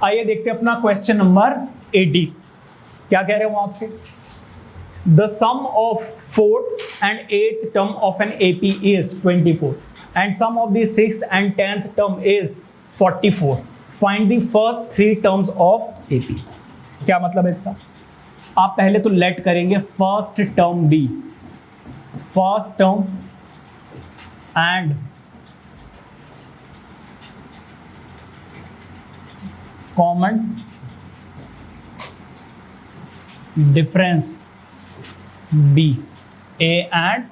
आइए देखते हैं अपना क्वेश्चन नंबर 80। क्या कह रहे हो आपसे? The sum of fourth and eighth term of an AP is 24 and sum of the sixth and 10th term is 44। Find the first 3 terms of AP. क्या मतलब है इसका? आप पहले तो लेट करेंगे first term be, first term and common difference be, A and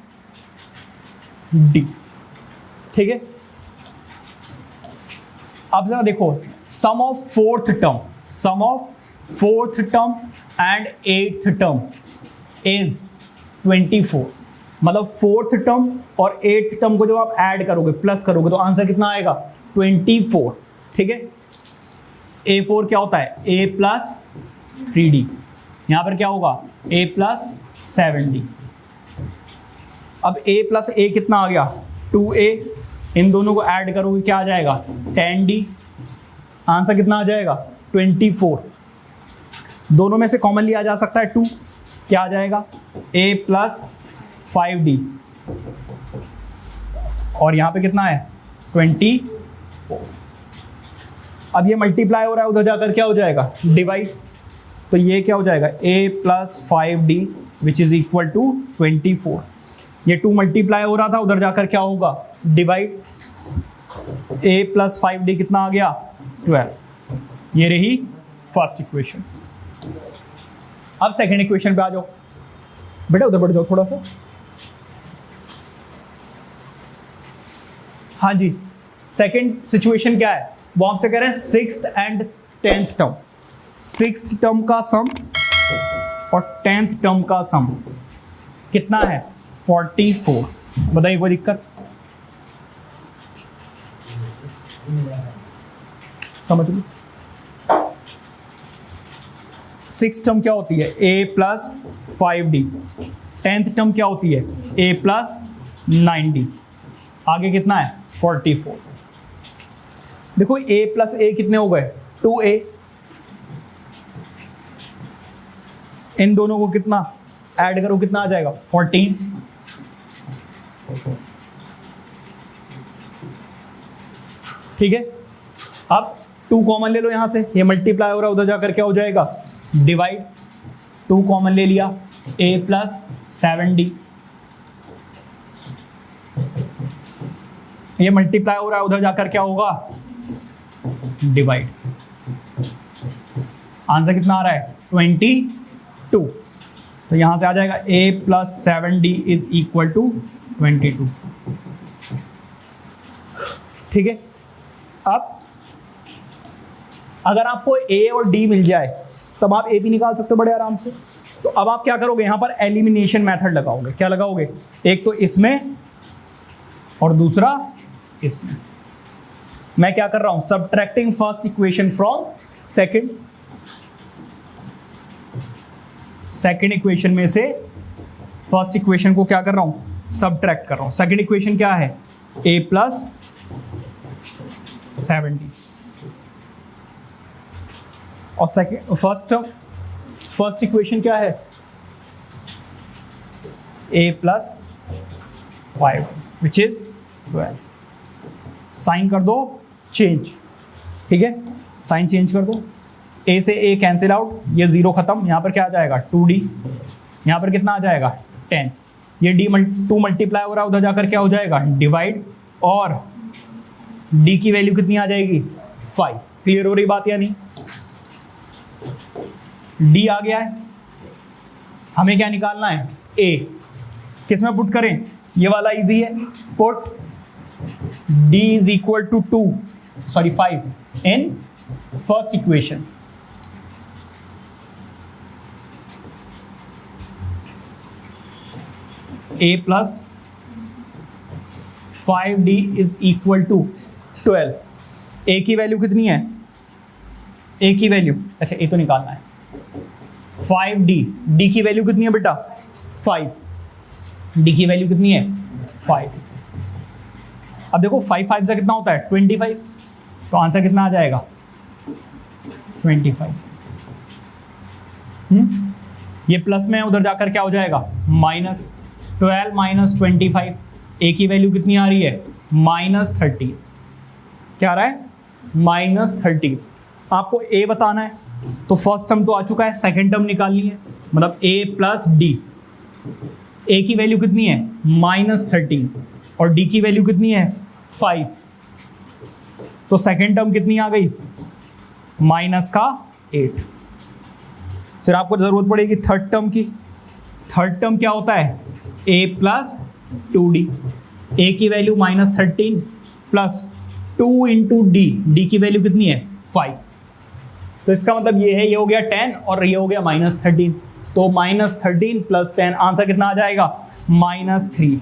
D. ठीक है, अब जरा देखो sum of fourth term, sum of fourth term and eighth term is 24। मतलब फोर्थ टर्म और एट्थ टर्म को जब आप ऐड करोगे, प्लस करोगे, तो आंसर कितना आएगा? 24। ठीक है, A4 क्या होता है? A plus 3D। यहां पर क्या होगा? A plus 7D। अब A प्लस A कितना आ गया? 2A। इन दोनों को ऐड करोगे क्या आ जाएगा? 10D। आंसर कितना आ जाएगा? 24। दोनों में से कॉमन लिया जा सकता है 2। क्या आ जाएगा? A plus 5D। और यहां पे कितना है? 24। अब ये मल्टीप्लाई हो रहा है, उधर जाकर क्या हो जाएगा? डिवाइड। तो ये क्या हो जाएगा? A plus 5D which is equal to 24। ये 2 मल्टीप्लाई हो रहा था, उधर जाकर क्या होगा? डिवाइड। A प्लस 5D कितना आ गया? 12। ये रही फर्स्ट इक्वेशन। अब सेकेंड इक्वेशन पे आ जाओ। बेटा उधर बढ़ जाओ थोड़ा सा। हाँ जी, सेकेंड सिचुएशन क्या है? वो आपसे कह रहे हैं 6th and 10th term, 6th term का सम और 10th टर्म का सम कितना है? 44। बताइए कोई दिक्कत? समझ लो, 6th टर्म क्या होती है? A plus 5D। 10th term क्या होती है? A plus 9D। आगे कितना है? 44। देखो A प्लस A कितने हो गए? 2A। इन दोनों को कितना ऐड करो, कितना आ जाएगा? 14। ठीक है, अब 2 कॉमन ले लो यहां से, ये मल्टीप्लाई हो रहा है, उधर जाकर क्या हो जाएगा? डिवाइड। 2 कॉमन ले लिया, A प्लस 7D। ये मल्टीप्लाई हो रहा है, उधर जाकर क्या होगा? डिवाइड। आंसर कितना आ रहा है? 22। तो यहां से आ जाएगा A plus 7D is equal to 22। ठीक है, अब अगर आपको A और D मिल जाए तब आप A भी निकाल सकते हो बड़े आराम से। तो अब आप क्या करोगे? यहां पर एलिमिनेशन मेथड लगाओगे। क्या लगाओगे? एक तो इसमें और दूसरा इसमें। मैं क्या कर रहा हूं? Subtracting first equation from second. Second equation में से फर्स्ट इक्वेशन को क्या कर रहा हूं? सबट्रैक्ट कर रहा हूं। सेकंड इक्वेशन क्या है? A plus 7D। और सेकंड फर्स्ट इक्वेशन क्या है? A plus 5 which is 12। Sign कर दो चेंज। ठीक है, साइन चेंज कर दो। A से A कैंसिल आउट, ये 0 खत्म। यहां पर क्या आ जाएगा? 2D। यहां पर कितना आ जाएगा? 10। ये D 2 मल्टीप्लाई हो रहा है, उधर जाकर क्या हो जाएगा? डिवाइड। और D की वैल्यू कितनी आ जाएगी? 5। क्लियर हो रही बात या नहीं? D आ गया है, हमें क्या निकालना है? A। किस में पुट करें? ये वाला इजी है, put D is equal to 5 in first equation। A plus 5D is equal to 12। A की वैल्यू कितनी है? A की वैल्यू, अच्छा A तो निकालना है। 5D, D की वैल्यू कितनी है बेटा? 5। D की वैल्यू कितनी है? 5। अब देखो 5 5 से कितना होता है? 25। तो आंसर कितना आ जाएगा? 25। ये प्लस में उधर जाकर क्या हो जाएगा, माइनस। 12 माइनस 25, ए की वैल्यू कितनी आ रही है, -30। क्या आ रहा है, -30। आपको ए बताना है तो फर्स्ट टर्म तो आ चुका है, सेकेंड टर्म निकालनी है, मतलब ए प्लस डी। ए की वैल्यू कितनी है, -13, और डी की वैल्यू कितनी है, 5। तो सेकेंड टर्म कितनी आ गई, -8। फिर आपको जरूरत पड़ेगी थर्ड टर्म की। थर्ड टर्म क्या होता है, a प्लस 2d। ए की value -13 plus 2 into D, D की वैल्यू कितनी है, 5। तो इसका मतलब ये है, ये हो गया 10 और ये हो गया -13। तो -13 प्लस 10, आंसर कितना आ जाएगा, -3।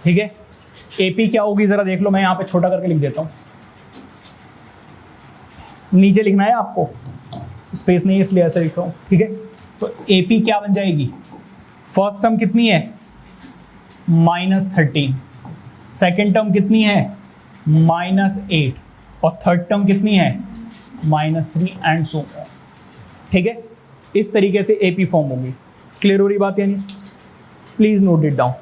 ठीक है, एपी क्या होगी जरा देख लो, मैं यहां पे छोटा करके लिख देता हूं, नीचे लिखना है आपको, स्पेस नहीं है इसलिए ऐसे लिख रहा हूं। ठीक है, तो एपी क्या बन जाएगी, फर्स्ट टर्म कितनी है, -13, सेकेंड टर्म कितनी है, -8, और थर्ड टर्म कितनी है, -3 एंड सो ऑन। ठीक है, इस तरीके से एपी फॉर्म होगी। क्लियर हो रही बात यानी, प्लीज नोट इट डाउन।